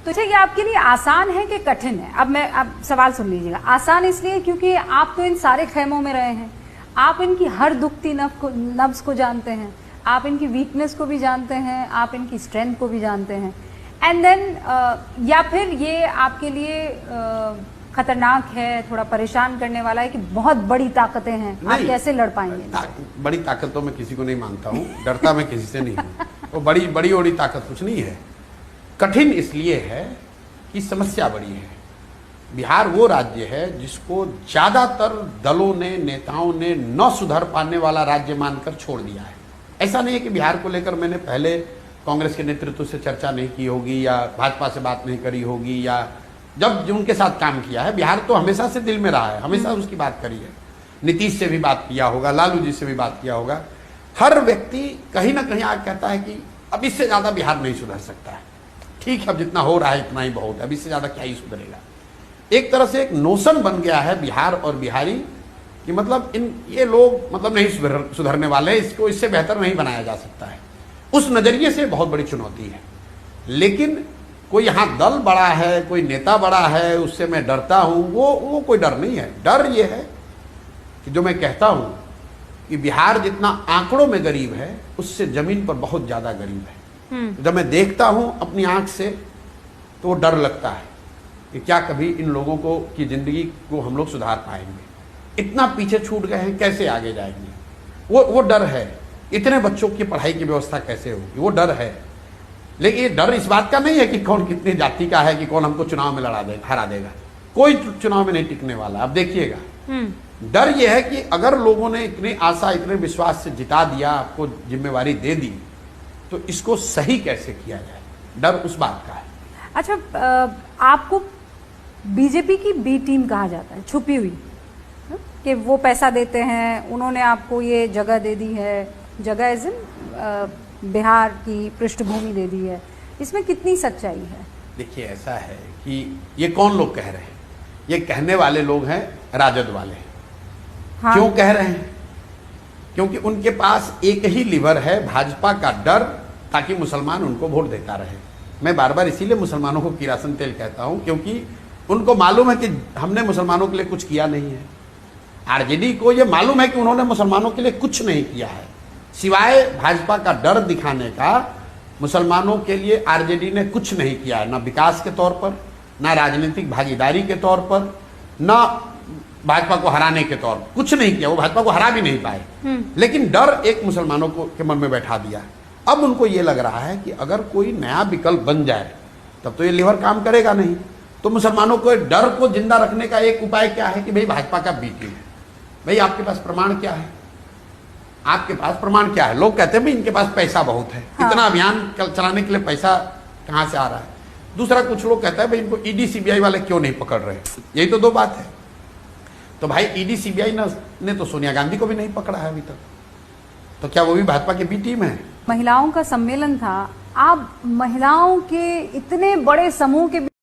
तो ये आपके लिए आसान है कि कठिन है? अब सवाल सुन लीजिएगा। आसान इसलिए क्योंकि आप तो इन सारे खेमों में रहे हैं, आप इनकी हर दुखती नब्ज को जानते हैं, आप इनकी वीकनेस को भी जानते हैं, आप इनकी स्ट्रेंथ को भी जानते हैं। एंड देन या फिर ये आपके लिए खतरनाक है, थोड़ा परेशान करने वाला है कि बहुत बड़ी ताकतें हैं, आप कैसे लड़ पाएंगे? बड़ी ताकत तो मैं किसी को नहीं मानता हूँ, डरता मैं किसी से नहीं हूँ। वो बड़ी ताकत कुछ नहीं है। कठिन इसलिए है कि समस्या बड़ी है। बिहार वो राज्य है जिसको ज्यादातर दलों ने, नेताओं ने न सुधर पाने वाला राज्य मानकर छोड़ दिया है। ऐसा नहीं है कि बिहार को लेकर मैंने पहले कांग्रेस के नेतृत्व से चर्चा नहीं की होगी या भाजपा से बात नहीं करी होगी, या जब जो उनके साथ काम किया है, बिहार तो हमेशा से दिल में रहा है, हमेशा उसकी बात करी है। नीतीश से भी बात किया होगा, लालू जी से भी बात किया होगा। हर व्यक्ति कहीं ना कहीं आके कहता है कि अब इससे ज्यादा बिहार नहीं सुधर सकता है, ठीक है अब जितना हो रहा है इतना ही बहुत है, अब इससे ज्यादा क्या ही सुधरेगा। एक तरह से एक नोशन बन गया है बिहार और बिहारी कि मतलब ये लोग मतलब नहीं सुधरने वाले, इसको इससे बेहतर नहीं बनाया जा सकता है। उस नजरिए से बहुत बड़ी चुनौती है। लेकिन कोई यहाँ दल बड़ा है, कोई नेता बड़ा है, उससे मैं डरता हूँ, वो कोई डर नहीं है। डर ये है कि जो मैं कहता हूँ कि बिहार जितना आंकड़ों में गरीब है, उससे जमीन पर बहुत ज्यादा गरीब है। जब मैं देखता हूँ अपनी आंख से तो डर लगता है कि क्या कभी इन लोगों को की जिंदगी को हम लोग सुधार पाएंगे। इतना पीछे छूट गए हैं, कैसे आगे जाएंगे, वो डर है। इतने बच्चों की पढ़ाई की व्यवस्था कैसे होगी, वो डर है। लेकिन ये डर इस बात का नहीं है कि कौन कितनी जाति का है, कि कौन हमको चुनाव में हरा देगा। कोई चुनाव में नहीं टिकने वाला। अब देखिएगा, डर ये है कि अगर लोगों ने इतनी आशा, इतने विश्वास से जिता दिया, आपको जिम्मेवारी दे दी, तो इसको सही कैसे किया जाए, डर उस बात का है। अच्छा, आपको बीजेपी की बी टीम कहा जाता है, छुपी हुई, कि वो पैसा देते हैं, उन्होंने आपको ये जगह दे दी है, जगह एज इन बिहार की पृष्ठभूमि दे दी है। इसमें कितनी सच्चाई है? देखिए, ऐसा है कि ये कौन लोग कह रहे हैं, ये कहने वाले लोग हैं राजद वाले। हाँ। क्यों कह रहे हैं? क्योंकि उनके पास एक ही लीवर है, भाजपा का डर, ताकि मुसलमान उनको वोट देता रहे। मैं बार बार इसीलिए मुसलमानों को किरासन तेल कहता हूं, क्योंकि उनको मालूम है कि हमने मुसलमानों के लिए कुछ किया नहीं है। आरजेडी को ये मालूम है कि उन्होंने मुसलमानों के लिए कुछ नहीं किया है, सिवाय भाजपा का डर दिखाने का। मुसलमानों के लिए आरजेडी ने कुछ नहीं किया है, ना विकास के तौर पर, ना राजनीतिक भागीदारी के तौर पर, ना भाजपा को हराने के तौर पर। कुछ नहीं किया, वो भाजपा को हरा भी नहीं पाए। लेकिन डर एक मुसलमानों को के मन में बैठा दिया। अब उनको ये लग रहा है कि अगर कोई नया विकल्प बन जाए तब तो ये लीवर काम करेगा नहीं। तो मुसलमानों को डर को जिंदा रखने का एक उपाय क्या है कि भाई भाजपा का बी टीम है। भाई आपके पास प्रमाण क्या है? आपके पास प्रमाण क्या है? लोग कहते हैं भाई इनके पास पैसा बहुत है। हाँ। इतना अभियान चलाने के लिए पैसा कहां से आ रहा है? दूसरा, कुछ लोग कहते हैं भाई इनको ईडी सीबीआई वाले क्यों नहीं पकड़ रहे? यही तो दो बात है। तो भाई ईडी सीबीआई ने तो सोनिया गांधी को भी नहीं पकड़ा है अभी तक, तो क्या वो भी भाजपा की बी टीम है? महिलाओं का सम्मेलन था, आप महिलाओं के इतने बड़े समूह के